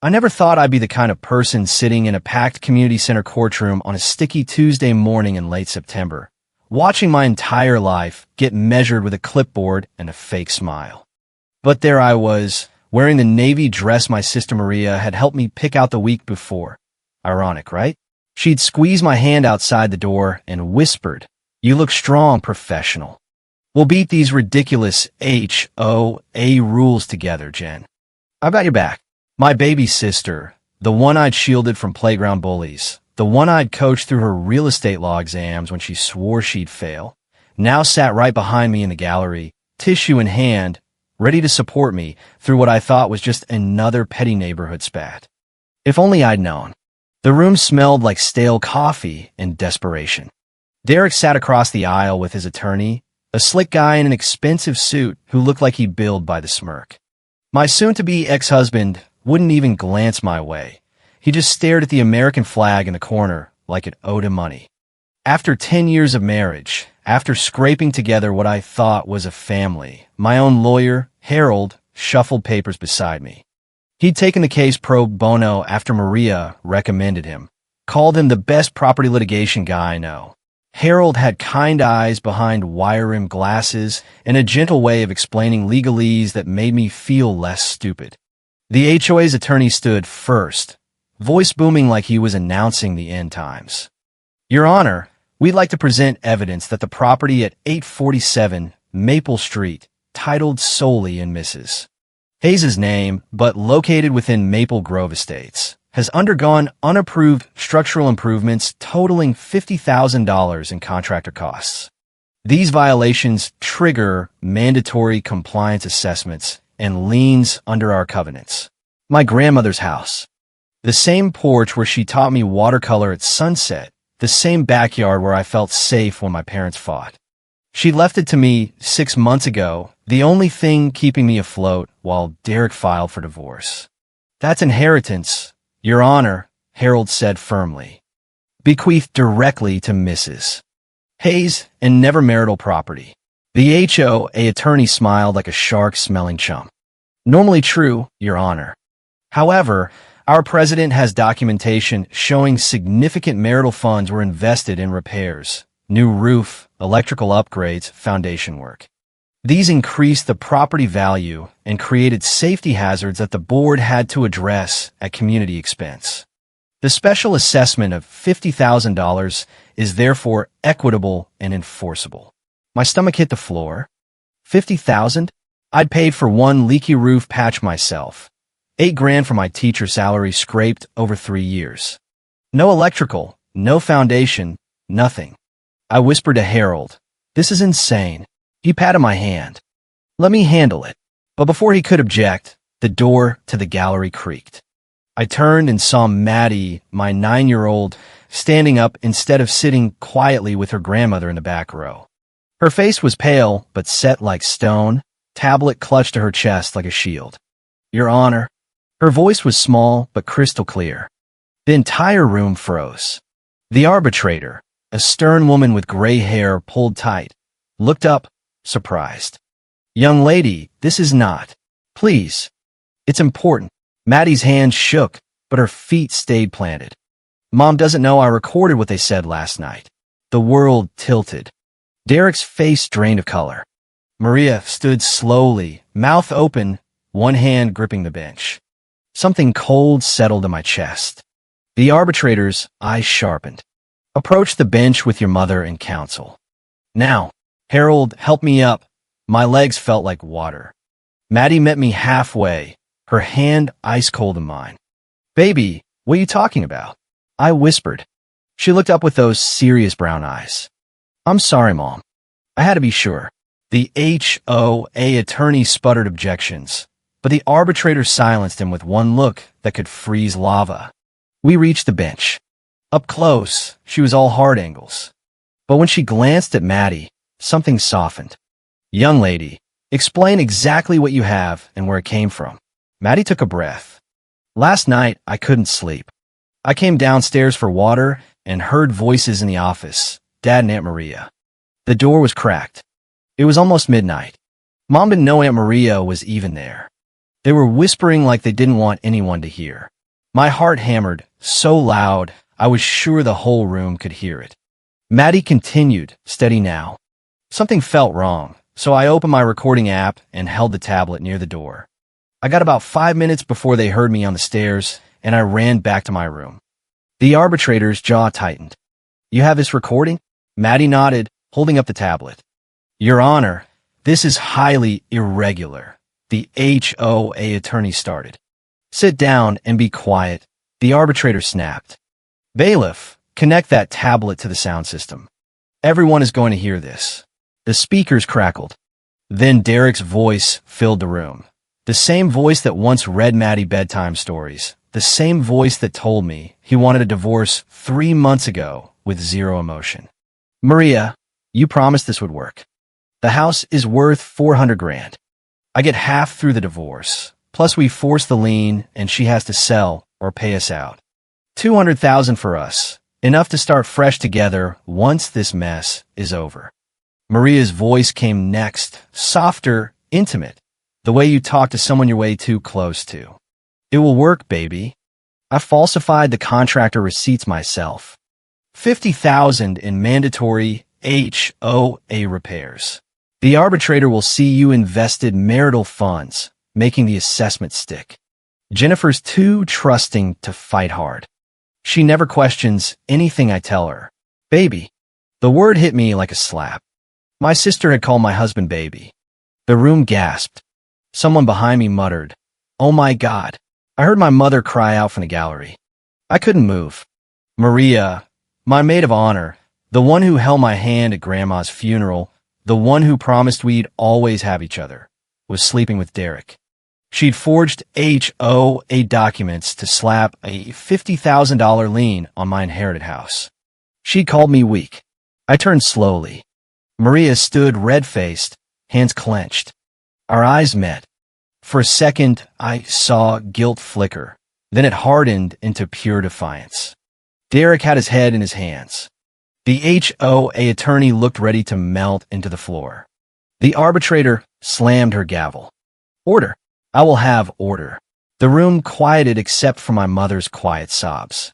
I never thought I'd be the kind of person sitting in a packed community center courtroom on a sticky Tuesday morning in late September, watching my entire life get measured with a clipboard and a fake smile. But there I was, wearing the navy dress my sister Maria had helped me pick out the week before. Ironic, right? She'd squeezed my hand outside the door and whispered, "You look strong, professional. We'll beat these ridiculous HOA rules together, Jen. I've got your back." My baby sister, the one I'd shielded from playground bullies, the one I'd coached through her real estate law exams when she swore she'd fail, now sat right behind me in the gallery, tissue in hand, ready to support me through what I thought was just another petty neighborhood spat. If only I'd known. The room smelled like stale coffee and desperation. Derek sat across the aisle with his attorney, a slick guy in an expensive suit who looked like he'd billed by the smirk. My soon-to-be ex-husband wouldn't even glance my way. He just stared at the American flag in the corner like it owed him money. After 10 years of marriage, after scraping together what I thought was a family, my own lawyer, Harold, shuffled papers beside me. He'd taken the case pro bono after Maria recommended him, called him the best property litigation guy I know. Harold had kind eyes behind wire-rimmed glasses and a gentle way of explaining legalese that made me feel less stupid. The HOA's attorney stood first, voice booming like he was announcing the end times. "Your Honor, we'd like to present evidence that the property at 847 Maple Street, titled solely in Mrs. Hayes' name, but located within Maple Grove Estates, has undergone unapproved structural improvements totaling $50,000 in contractor costs. These violations trigger mandatory compliance assessments and liens under our covenants. My grandmother's house. The same porch where she taught me watercolor at sunset, the same backyard where I felt safe when my parents fought. She left it to me 6 months ago, the only thing keeping me afloat while Derek filed for divorce. That's inheritance, Your Honor," Harold said firmly. "Bequeathed directly to Mrs. Hayes and never marital property." The HOA attorney smiled like a shark-smelling chump. "Normally true, Your Honor. However, our president has documentation showing significant marital funds were invested in repairs, new roof, electrical upgrades, foundation work. These increased the property value and created safety hazards that the board had to address at community expense. The special assessment of $50,000 is therefore equitable and enforceable." My stomach hit the floor. $50,000? I'd paid for one leaky roof patch myself. $8,000 for my teacher salary scraped over 3 years. No electrical, no foundation, nothing. I whispered to Harold, "This is insane." He patted my hand. "Let me handle it." But before he could object, the door to the gallery creaked. I turned and saw Maddie, my 9-year-old, standing up instead of sitting quietly with her grandmother in the back row. Her face was pale, but set like stone, tablet clutched to her chest like a shield. "Your Honor." Her voice was small, but crystal clear. The entire room froze. The arbitrator, a stern woman with gray hair pulled tight, looked up, surprised. "Young lady, this is not. Please. It's important." Maddie's hands shook, but her feet stayed planted. "Mom doesn't know I recorded what they said last night." The world tilted. Derek's face drained of color. Maria stood slowly, mouth open, one hand gripping the bench. Something cold settled in my chest. The arbitrator's eyes sharpened. "Approach the bench with your mother and counsel." "Now." Harold helped me up. My legs felt like water. Maddie met me halfway, her hand ice cold in mine. "Baby, what are you talking about?" I whispered. She looked up with those serious brown eyes. "I'm sorry, Mom. I had to be sure." The HOA attorney sputtered objections, but the arbitrator silenced him with one look that could freeze lava. We reached the bench. Up close, she was all hard angles. But when she glanced at Maddie, something softened. "Young lady, explain exactly what you have and where it came from." Maddie took a breath. "Last night, I couldn't sleep. I came downstairs for water and heard voices in the office, Dad and Aunt Maria. The door was cracked. It was almost midnight. Mom didn't know Aunt Maria was even there. They were whispering like they didn't want anyone to hear. My heart hammered so loud I was sure the whole room could hear it. Maddie continued, steady now. Something felt wrong, so I opened my recording app and held the tablet near the door. I got about 5 minutes before they heard me on the stairs, and I ran back to my room. The arbitrator's jaw tightened. You have this recording? Maddie nodded, holding up the tablet. Your Honor, this is highly irregular, the HOA attorney started. Sit down and be quiet, the arbitrator snapped. Bailiff, connect that tablet to the sound system. Everyone is going to hear this. The speakers crackled. Then Derek's voice filled the room. The same voice that once read Maddie bedtime stories. The same voice that told me he wanted a divorce 3 months ago with zero emotion. Maria, you promised this would work. The house is worth $400,000. I get half through the divorce. Plus we force the lien and she has to sell or pay us out. $200,000 for us. Enough to start fresh together once this mess is over. Maria's voice came next, softer, intimate. The way you talk to someone you're way too close to. It will work, baby. I falsified the contractor receipts myself. $50,000 in mandatory HOA repairs. The arbitrator will see you invested marital funds, making the assessment stick. Jennifer's too trusting to fight hard. She never questions anything I tell her. Baby. The word hit me like a slap. My sister had called my husband baby. The room gasped. Someone behind me muttered, "Oh my God." I heard my mother cry out from the gallery. I couldn't move. Maria, my maid of honor, the one who held my hand at Grandma's funeral, the one who promised we'd always have each other, was sleeping with Derek. She'd forged HOA documents to slap a $50,000 lien on my inherited house. She called me weak. I turned slowly. Maria stood red-faced, hands clenched. Our eyes met. For a second, I saw guilt flicker. Then it hardened into pure defiance. Derek had his head in his hands. The HOA attorney looked ready to melt into the floor. The arbitrator slammed her gavel. Order. I will have order. The room quieted except for my mother's quiet sobs.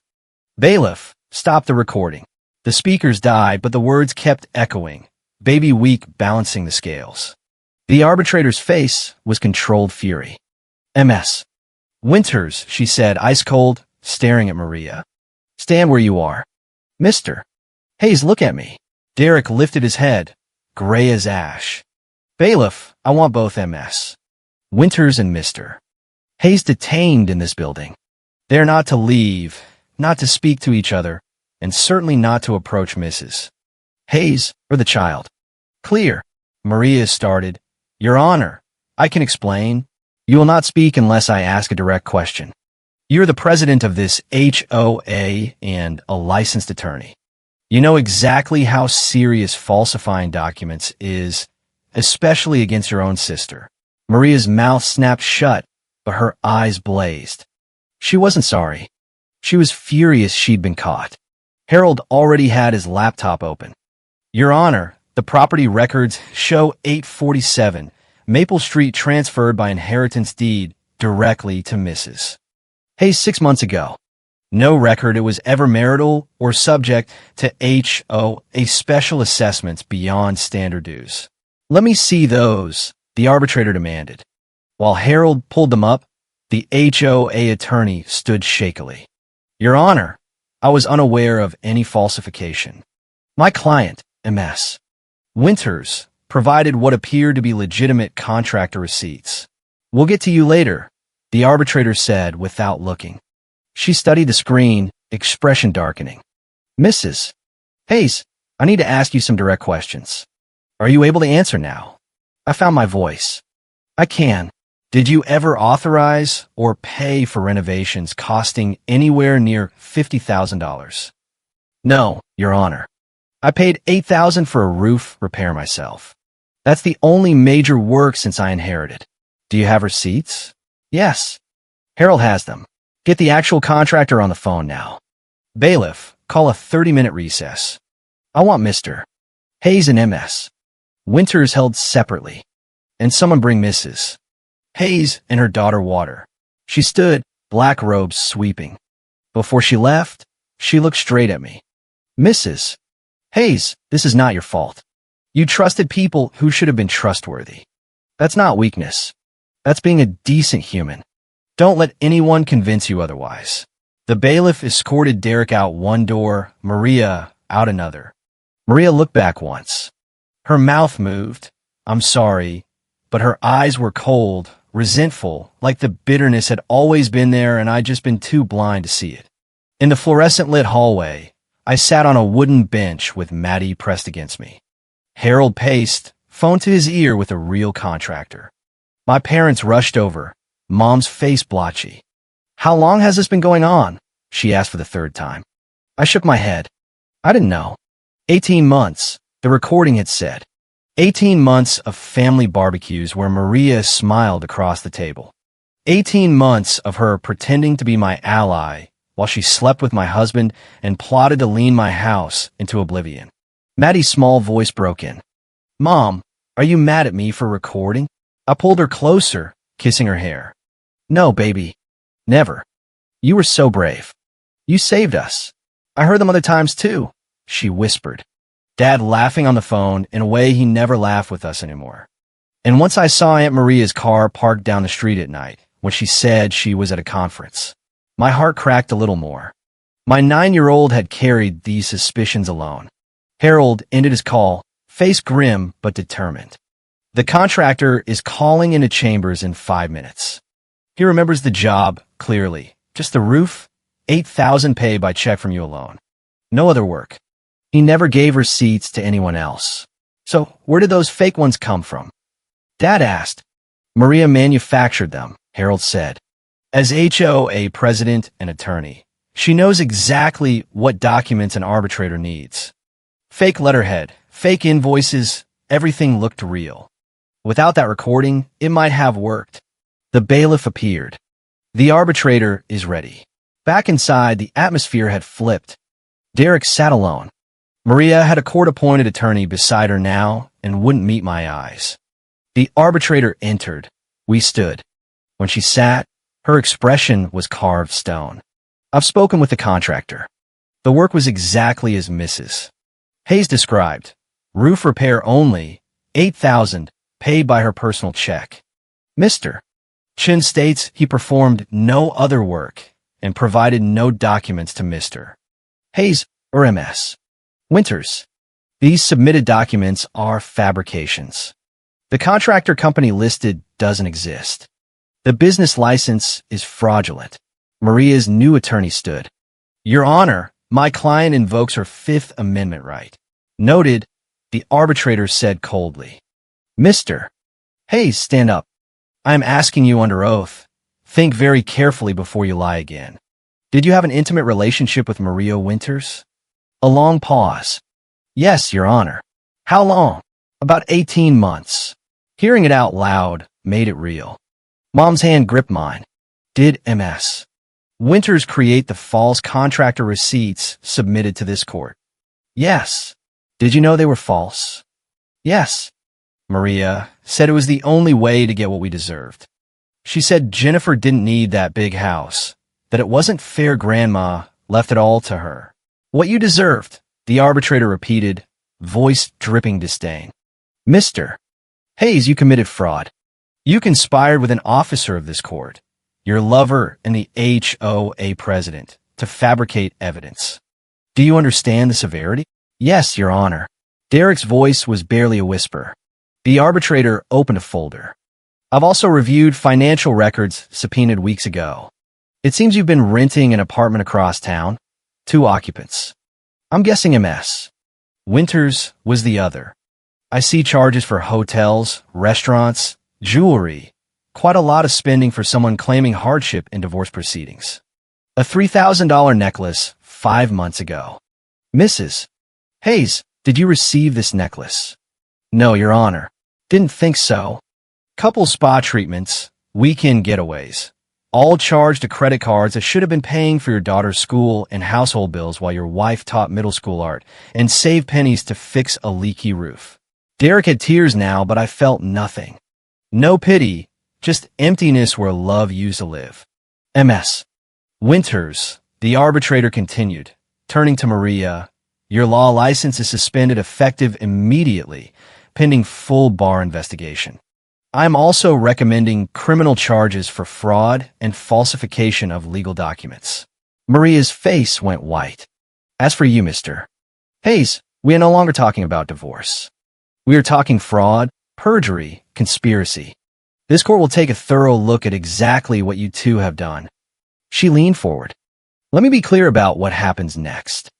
Bailiff, stop the recording. The speakers died, but the words kept echoing, baby weak balancing the scales. The arbitrator's face was controlled fury. MS. Winters, she said, ice cold, staring at Maria. Stand where you are. Mister. Hayes, look at me. Derek lifted his head, gray as ash. Bailiff, I want both MS. Winters and Mister. Hayes detained in this building. They're not to leave, not to speak to each other, and certainly not to approach Mrs. Hayes or the child. Clear. Maria started. Your Honor, I can explain. You will not speak unless I ask a direct question. You're the president of this HOA and a licensed attorney. You know exactly how serious falsifying documents is, especially against your own sister. Maria's mouth snapped shut, but her eyes blazed. She wasn't sorry. She was furious she'd been caught. Harold already had his laptop open. Your Honor, the property records show 847 Maple Street transferred by inheritance deed directly to Mrs. Hayes 6 months ago. No record it was ever marital or subject to HOA special assessments beyond standard dues. Let me see those, the arbitrator demanded. While Harold pulled them up, the HOA attorney stood shakily. Your Honor, I was unaware of any falsification. My client, MS. Winters, provided what appeared to be legitimate contractor receipts. We'll get to you later, the arbitrator said without looking. She studied the screen, expression darkening. Mrs. Hayes, I need to ask you some direct questions. Are you able to answer now? I found my voice. I can. Did you ever authorize or pay for renovations costing anywhere near $50,000? No, Your Honor. I paid $8,000 for a roof repair myself. That's the only major work since I inherited. Do you have receipts? Yes. Harold has them. Get the actual contractor on the phone now. Bailiff, call a 30-minute recess. I want Mr. Hayes and MS. Winters held separately. And someone bring Mrs. Hayes and her daughter Water. She stood, black robes sweeping. Before she left, she looked straight at me. Mrs. Hayes, this is not your fault. You trusted people who should have been trustworthy. That's not weakness. That's being a decent human. Don't let anyone convince you otherwise. The bailiff escorted Derek out one door, Maria out another. Maria looked back once. Her mouth moved. I'm sorry, but her eyes were cold, resentful, like the bitterness had always been there and I'd just been too blind to see it. In the fluorescent-lit hallway, I sat on a wooden bench with Maddie pressed against me. Harold paced, phone to his ear with a real contractor. My parents rushed over, Mom's face blotchy. How long has this been going on? She asked for the third time. I shook my head. I didn't know. 18 months, the recording had said. 18 months of family barbecues where Maria smiled across the table. 18 months of her pretending to be my ally while she slept with my husband and plotted to lean my house into oblivion. Maddie's small voice broke in. Mom, are you mad at me for recording? I pulled her closer, kissing her hair. No, baby. Never. You were so brave. You saved us. I heard them other times too, she whispered. Dad laughing on the phone in a way he never laughed with us anymore. And once I saw Aunt Maria's car parked down the street at night, when she said she was at a conference, my heart cracked a little more. My 9-year-old had carried these suspicions alone. Harold ended his call, face grim but determined. The contractor is calling into chambers in 5 minutes. He remembers the job, clearly. Just the roof, $8,000 paid by check from you alone. No other work. He never gave receipts to anyone else. So where did those fake ones come from? Dad asked. Maria manufactured them, Harold said. As HOA president and attorney, she knows exactly what documents an arbitrator needs. Fake letterhead, fake invoices, everything looked real. Without that recording, it might have worked. The bailiff appeared. The arbitrator is ready. Back inside, the atmosphere had flipped. Derek sat alone. Maria had a court-appointed attorney beside her now and wouldn't meet my eyes. The arbitrator entered. We stood. When she sat, her expression was carved stone. I've spoken with the contractor. The work was exactly as Mrs. Hayes described. Roof repair only, $8,000, paid by her personal check. Mr. Chin states he performed no other work and provided no documents to Mr. Hayes or MS. Winters. These submitted documents are fabrications. The contractor company listed doesn't exist. The business license is fraudulent. Maria's new attorney stood. Your Honor, my client invokes her Fifth Amendment right. Noted, the arbitrator said coldly. Mr. Hayes, stand up. I am asking you under oath. Think very carefully before you lie again. Did you have an intimate relationship with Maria Winters? A long pause. Yes, Your Honor. How long? About 18 months. Hearing it out loud made it real. Mom's hand gripped mine. Did MS. Winters create the false contractor receipts submitted to this court? Yes. Did you know they were false? Yes. Maria said it was the only way to get what we deserved. She said Jennifer didn't need that big house, that it wasn't fair Grandma left it all to her. What you deserved, the arbitrator repeated, voice dripping disdain. Mr. Hayes, you committed fraud. You conspired with an officer of this court, your lover and the HOA president, to fabricate evidence. Do you understand the severity? Yes, Your Honor. Derek's voice was barely a whisper. The arbitrator opened a folder. I've also reviewed financial records subpoenaed weeks ago. It seems you've been renting an apartment across town. 2 occupants. I'm guessing MS. Winters was the other. I see charges for hotels, restaurants, jewelry. Quite a lot of spending for someone claiming hardship in divorce proceedings. A $3,000 necklace 5 months ago. Mrs. Hayes, did you receive this necklace? No, Your Honor. Didn't think so. Couple spa treatments, weekend getaways. All charged to credit cards that should have been paying for your daughter's school and household bills while your wife taught middle school art and saved pennies to fix a leaky roof. Derek had tears now, but I felt nothing. No pity, just emptiness where love used to live. MS. Winters, the arbitrator continued, turning to Maria. Your law license is suspended effective immediately, pending full bar investigation. I'm also recommending criminal charges for fraud and falsification of legal documents. Maria's face went white. As for you, Mr. Hayes, we are no longer talking about divorce. We are talking fraud, perjury, conspiracy. This court will take a thorough look at exactly what you two have done. She leaned forward. Let me be clear about what happens next.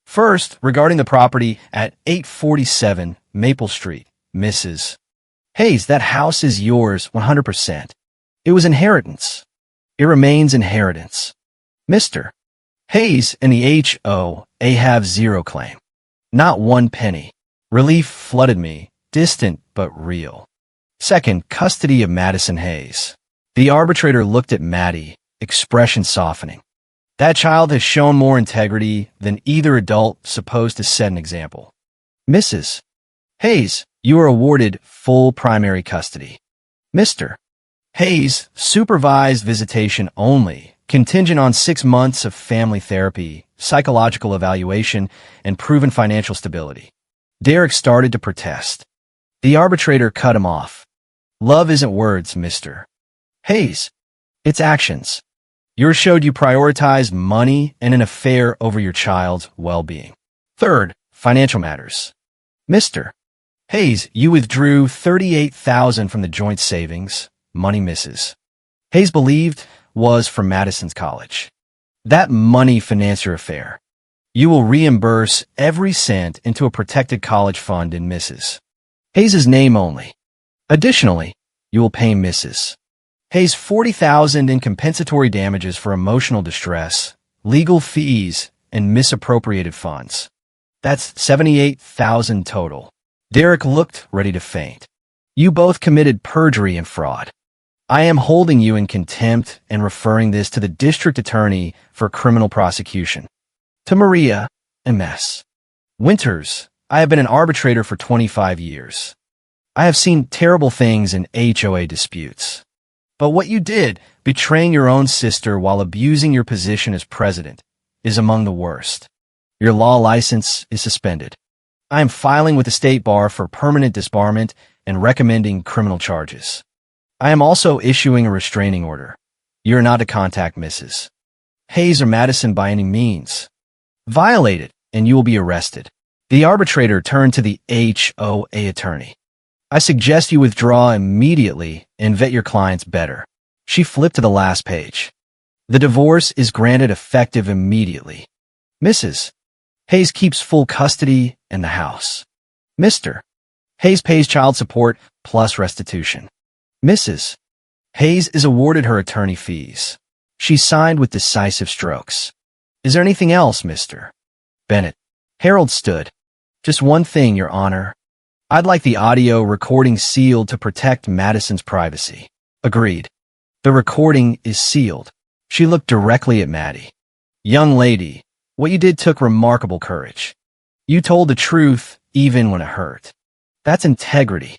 First, regarding the property at 847 Maple Street, Mrs. Hayes, that house is yours 100%. It was inheritance. It remains inheritance. Mr. Hayes and the HOA have zero claim. Not one penny. Relief flooded me, distant but real. Second, custody of Madison Hayes. The arbitrator looked at Maddie, expression softening. That child has shown more integrity than either adult supposed to set an example. Mrs. Hayes, you are awarded full primary custody. Mr. Hayes, supervised visitation only, contingent on 6 months of family therapy, psychological evaluation, and proven financial stability. Derek started to protest. The arbitrator cut him off. Love isn't words, Mr. Hayes. It's actions. Yours showed you prioritized money and an affair over your child's well-being. Third, financial matters. Mr. Hayes, you withdrew $38,000 from the joint savings, money Mrs. Hayes believed was from Madison's college. That money financed your affair. You will reimburse every cent into a protected college fund in Mrs. Hayes' name only. Additionally, you will pay Mrs. Hayes $40,000 in compensatory damages for emotional distress, legal fees, and misappropriated funds. That's $78,000 total. Derek looked ready to faint. You both committed perjury and fraud. I am holding you in contempt and referring this to the district attorney for criminal prosecution. To Maria, MS. Winters, I have been an arbitrator for 25 years. I have seen terrible things in HOA disputes. But what you did, betraying your own sister while abusing your position as president, is among the worst. Your law license is suspended. I am filing with the state bar for permanent disbarment and recommending criminal charges. I am also issuing a restraining order. You are not to contact Mrs. Hayes or Madison by any means. Violate it, and you will be arrested. The arbitrator turned to the HOA attorney. I suggest you withdraw immediately and vet your clients better. She flipped to the last page. The divorce is granted effective immediately. Mrs. Hayes keeps full custody in the house. Mr. Hayes pays child support plus restitution. Mrs. Hayes is awarded her attorney fees. She signed with decisive strokes. Is there anything else, Mr. Bennett? Harold stood. Just one thing, Your Honor. I'd like the audio recording sealed to protect Madison's privacy. Agreed. The recording is sealed. She looked directly at Maddie. Young lady, what you did took remarkable courage. You told the truth even when it hurt. That's integrity.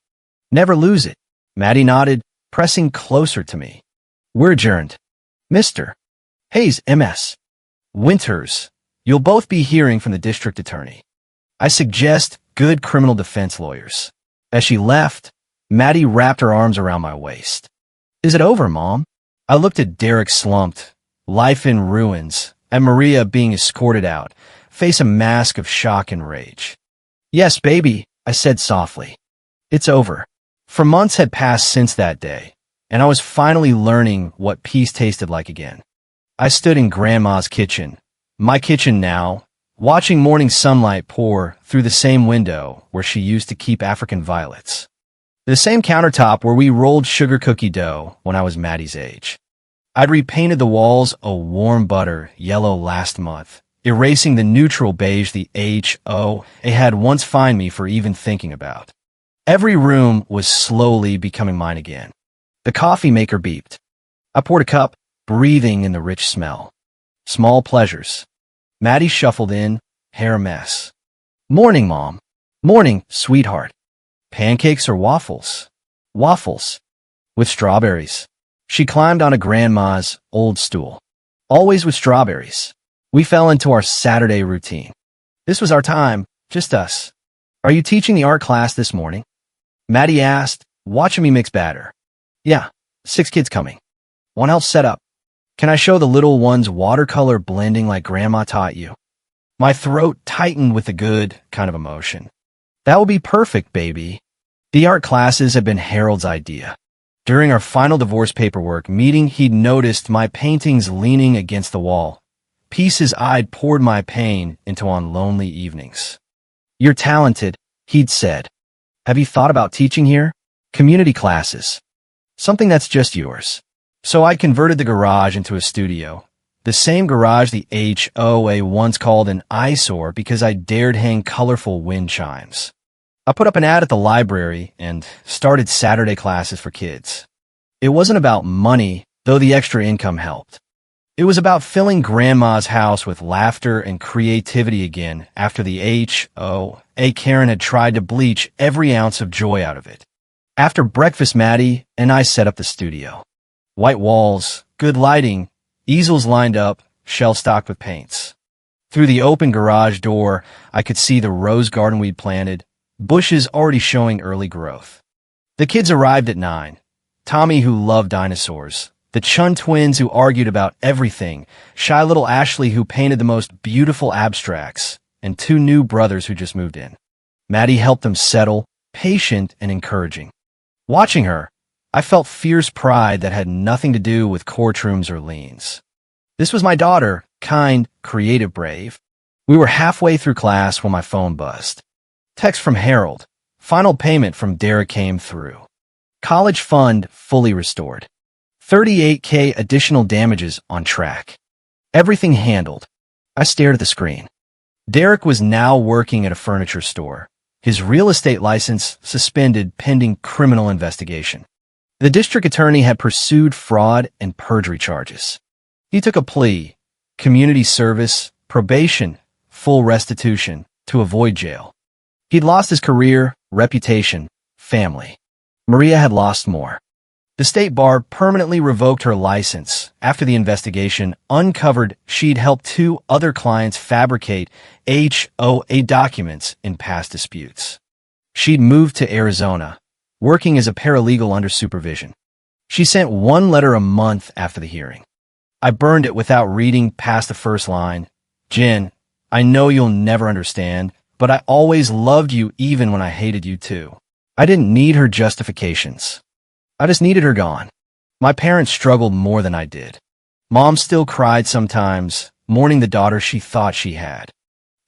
Never lose it. Maddie nodded, pressing closer to me. We're adjourned. Mr. Hayes, MS. Winters, you'll both be hearing from the district attorney. I suggest good criminal defense lawyers. As she left, Maddie wrapped her arms around my waist. Is it over, Mom? I looked at Derek slumped, life in ruins, at Maria being escorted out, face a mask of shock and rage. Yes, baby, I said softly. It's over. For months had passed since that day, and I was finally learning what peace tasted like again. I stood in Grandma's kitchen, my kitchen now, watching morning sunlight pour through the same window where she used to keep African violets. The same countertop where we rolled sugar cookie dough when I was Maddie's age. I'd repainted the walls a warm butter yellow last month, erasing the neutral beige the HOA had once fined me for even thinking about. Every room was slowly becoming mine again. The coffee maker beeped. I poured a cup, breathing in the rich smell. Small pleasures. Maddie shuffled in, hair a mess. Morning, Mom. Morning, sweetheart. Pancakes or waffles? Waffles. With strawberries. She climbed on a grandma's old stool. Always with strawberries. We fell into our Saturday routine. This was our time, just us. Are you teaching the art class this morning? Maddie asked, watching me mix batter. Yeah, 6 kids coming. One else set up. Can I show the little ones watercolor blending like Grandma taught you? My throat tightened with a good kind of emotion. That will be perfect, baby. The art classes had been Harold's idea. During our final divorce paperwork meeting, he'd noticed my paintings leaning against the wall, pieces I'd poured my pain into on lonely evenings. You're talented, he'd said. Have you thought about teaching here? Community classes. Something that's just yours. So I converted the garage into a studio. The same garage the HOA once called an eyesore because I dared hang colorful wind chimes. I put up an ad at the library and started Saturday classes for kids. It wasn't about money, though the extra income helped. It was about filling Grandma's house with laughter and creativity again after the HOA Karen had tried to bleach every ounce of joy out of it. After breakfast, Maddie and I set up the studio. White walls, good lighting, easels lined up, shelves stocked with paints. Through the open garage door, I could see the rose garden we'd planted, bushes already showing early growth. The kids arrived at 9. Tommy, who loved dinosaurs, the Chun twins who argued about everything, shy little Ashley who painted the most beautiful abstracts, and 2 new brothers who just moved in. Maddie helped them settle, patient and encouraging. Watching her, I felt fierce pride that had nothing to do with courtrooms or liens. This was my daughter, kind, creative, brave. We were halfway through class when my phone buzzed. Text from Harold. Final payment from Derek came through. College fund fully restored. $38K additional damages on track. Everything handled. I stared at the screen. Derek was now working at a furniture store. His real estate license suspended pending criminal investigation. The district attorney had pursued fraud and perjury charges. He took a plea, community service, probation, full restitution, to avoid jail. He'd lost his career, reputation, family. Maria had lost more. The state bar permanently revoked her license after the investigation uncovered she'd helped 2 other clients fabricate HOA documents in past disputes. She'd moved to Arizona, working as a paralegal under supervision. She sent 1 letter a month after the hearing. I burned it without reading past the first line. Jen, I know you'll never understand, but I always loved you even when I hated you too. I didn't need her justifications. I just needed her gone. My parents struggled more than I did. Mom still cried sometimes, mourning the daughter she thought she had.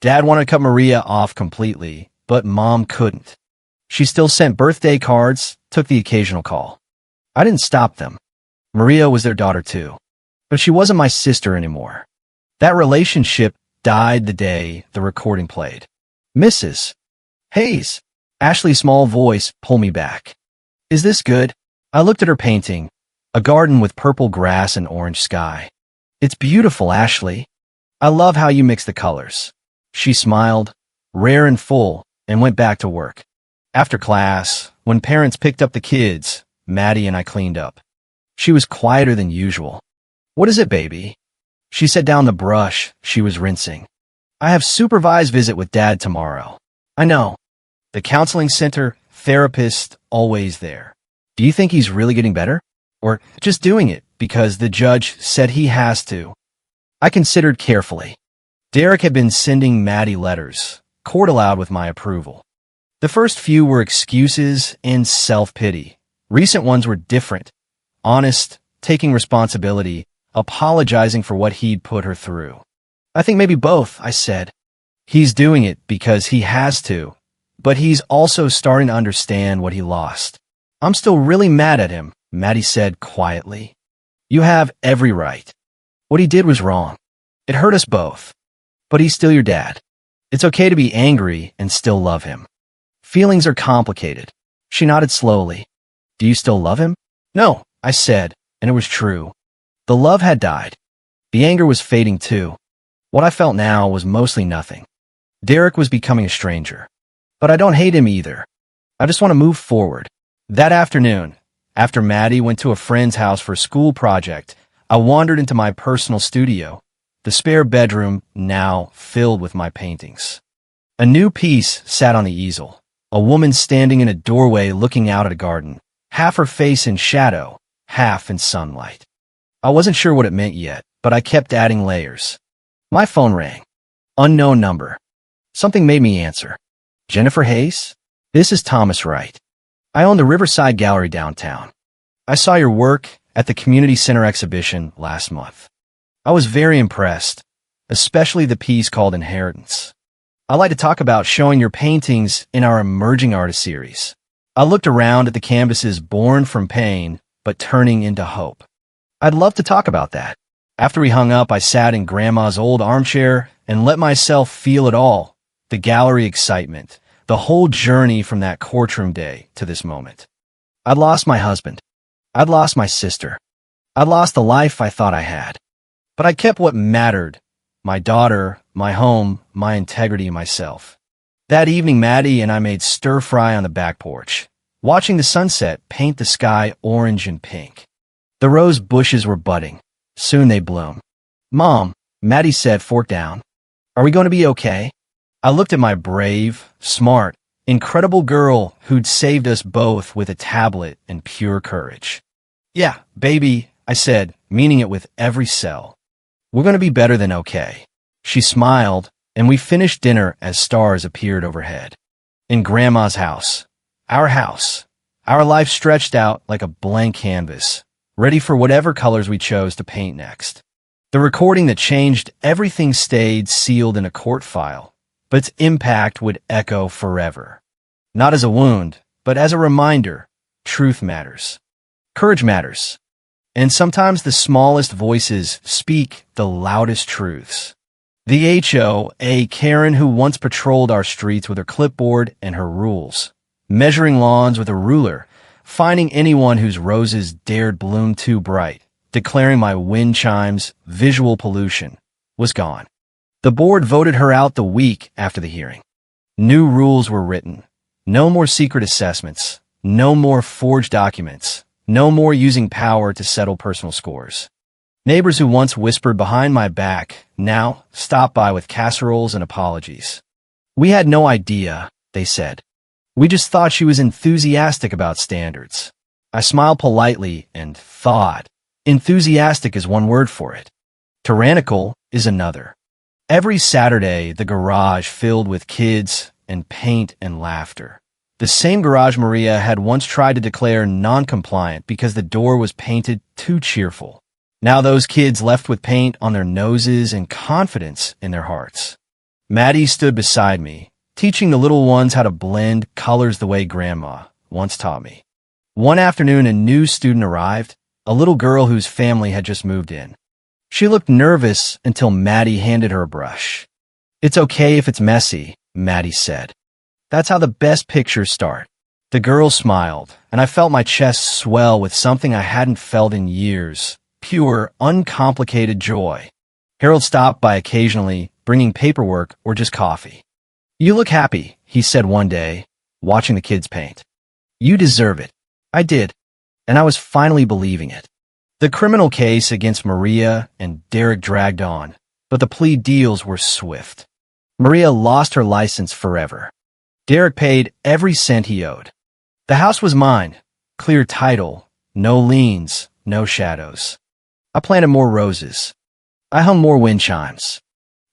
Dad wanted to cut Maria off completely, but Mom couldn't. She still sent birthday cards, took the occasional call. I didn't stop them. Maria was their daughter too. But she wasn't my sister anymore. That relationship died the day the recording played. Mrs. Hayes. Ashley's small voice pulled me back. Is this good? I looked at her painting, a garden with purple grass and orange sky. It's beautiful, Ashley. I love how you mix the colors. She smiled, rare and full, and went back to work. After class, when parents picked up the kids, Maddie and I cleaned up. She was quieter than usual. What is it, baby? She set down the brush she was rinsing. I have supervised visit with Dad tomorrow. I know. The counseling center, therapist, always there. Do you think he's really getting better? Or just doing it because the judge said he has to? I considered carefully. Derek had been sending Maddie letters, court aloud with my approval. The first few were excuses and self-pity. Recent ones were different. Honest, taking responsibility, apologizing for what he'd put her through. I think maybe both, I said. He's doing it because he has to, but he's also starting to understand what he lost. I'm still really mad at him, Maddie said quietly. You have every right. What he did was wrong. It hurt us both. But he's still your dad. It's okay to be angry and still love him. Feelings are complicated. She nodded slowly. Do you still love him? No, I said, and it was true. The love had died. The anger was fading too. What I felt now was mostly nothing. Derek was becoming a stranger. But I don't hate him either. I just want to move forward. That afternoon, After Maddie went to a friend's house for a school project, I wandered into my personal studio, the spare bedroom now filled with my paintings. A new piece sat on the easel, a woman standing in a doorway looking out at a garden, half her face in shadow, half in sunlight. I wasn't sure what it meant yet, but I kept adding layers. My phone rang. Unknown number. Something made me answer. Jennifer Hayes? This is Thomas Wright. I own the Riverside Gallery downtown. I saw your work at the Community Center exhibition last month. I was very impressed, especially the piece called Inheritance. I like to talk about showing your paintings in our Emerging Artist series. I looked around at the canvases born from pain, but turning into hope. I'd love to talk about that. After we hung up, I sat in Grandma's old armchair and let myself feel it all, the gallery excitement, the whole journey from that courtroom day to this moment. I'd lost my husband. I'd lost my sister. I'd lost the life I thought I had. But I kept what mattered, my daughter, my home, my integrity, myself. That evening, Maddie and I made stir-fry on the back porch, watching the sunset paint the sky orange and pink. The rose bushes were budding. Soon they bloom. Mom, Maddie said, fork down. Are we going to be okay? I looked at my brave, smart, incredible girl who'd saved us both with a tablet and pure courage. Yeah, baby, I said, meaning it with every cell. We're going to be better than okay. She smiled, and we finished dinner as stars appeared overhead. In Grandma's house, our life stretched out like a blank canvas, ready for whatever colors we chose to paint next. The recording that changed everything stayed sealed in a court file, but its impact would echo forever. Not as a wound, but as a reminder, truth matters. Courage matters. And sometimes the smallest voices speak the loudest truths. The HOA Karen who once patrolled our streets with her clipboard and her rules, measuring lawns with a ruler, finding anyone whose roses dared bloom too bright, declaring my wind chimes visual pollution, was gone. The board voted her out the week after the hearing. New rules were written. No more secret assessments. No more forged documents. No more using power to settle personal scores. Neighbors who once whispered behind my back now stopped by with casseroles and apologies. We had no idea, they said. We just thought she was enthusiastic about standards. I smiled politely and thought, enthusiastic is one word for it. Tyrannical is another. Every Saturday, the garage filled with kids and paint and laughter. The same garage Maria had once tried to declare non-compliant because the door was painted too cheerful. Now those kids left with paint on their noses and confidence in their hearts. Maddie stood beside me, teaching the little ones how to blend colors the way Grandma once taught me. One afternoon, a new student arrived, a little girl whose family had just moved in. She looked nervous until Maddie handed her a brush. It's okay if it's messy, Maddie said. That's how the best pictures start. The girl smiled, and I felt my chest swell with something I hadn't felt in years. Pure, uncomplicated joy. Harold stopped by occasionally, bringing paperwork or just coffee. You look happy, he said one day, watching the kids paint. You deserve it. I did, and I was finally believing it. The criminal case against Maria and Derek dragged on, but the plea deals were swift. Maria lost her license forever. Derek paid every cent he owed. The house was mine, clear title, no liens, no shadows. I planted more roses. I hung more wind chimes.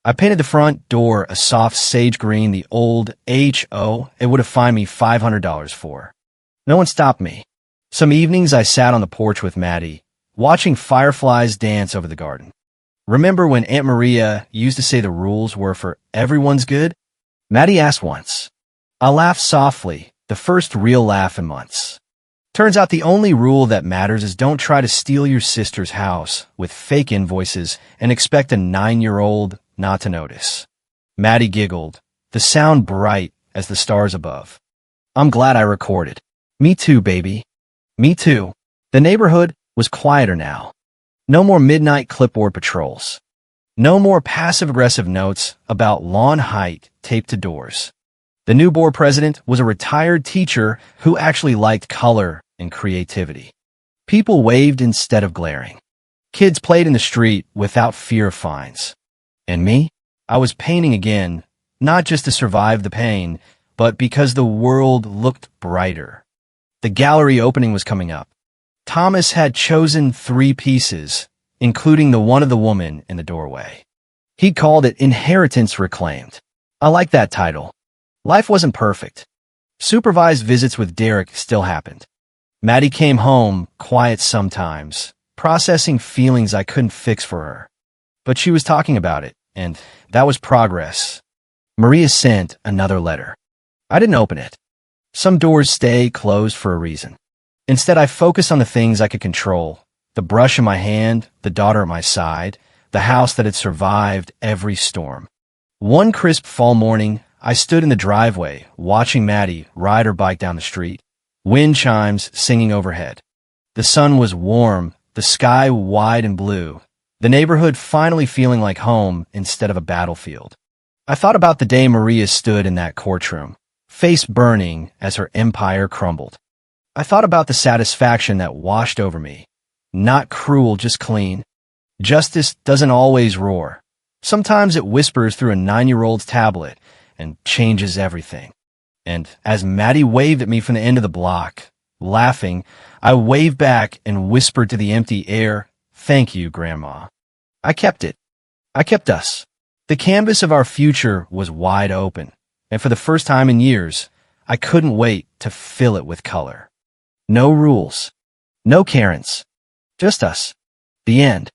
I painted the front door a soft sage green the old HO it would have fined me $500 for. No one stopped me. Some evenings I sat on the porch with Maddie, watching fireflies dance over the garden. Remember when Aunt Maria used to say the rules were for everyone's good? Maddie asked once. I laughed softly, the first real laugh in months. Turns out the only rule that matters is don't try to steal your sister's house with fake invoices and expect a 9-year-old not to notice. Maddie giggled, the sound bright as the stars above. I'm glad I recorded. Me too, baby. Me too. The neighborhood was quieter now. No more midnight clipboard patrols. No more passive-aggressive notes about lawn height taped to doors. The new board president was a retired teacher who actually liked color and creativity. People waved instead of glaring. Kids played in the street without fear of fines. And me? I was painting again, not just to survive the pain, but because the world looked brighter. The gallery opening was coming up. Thomas had chosen 3 pieces, including the one of the woman in the doorway. He called it Inheritance Reclaimed. I like that title. Life wasn't perfect. Supervised visits with Derek still happened. Maddie came home, quiet sometimes, processing feelings I couldn't fix for her. But she was talking about it, and that was progress. Maria sent another letter. I didn't open it. Some doors stay closed for a reason. Instead, I focused on the things I could control. The brush in my hand, the daughter at my side, the house that had survived every storm. One crisp fall morning, I stood in the driveway, watching Maddie ride her bike down the street. Wind chimes singing overhead. The sun was warm, the sky wide and blue. The neighborhood finally feeling like home instead of a battlefield. I thought about the day Maria stood in that courtroom, face burning as her empire crumbled. I thought about the satisfaction that washed over me. Not cruel, just clean. Justice doesn't always roar. Sometimes it whispers through a 9-year-old's tablet and changes everything. And as Maddie waved at me from the end of the block, laughing, I waved back and whispered to the empty air, "Thank you, Grandma." I kept it. I kept us. The canvas of our future was wide open, and for the first time in years, I couldn't wait to fill it with color. No rules. No Karens. Just us. The end.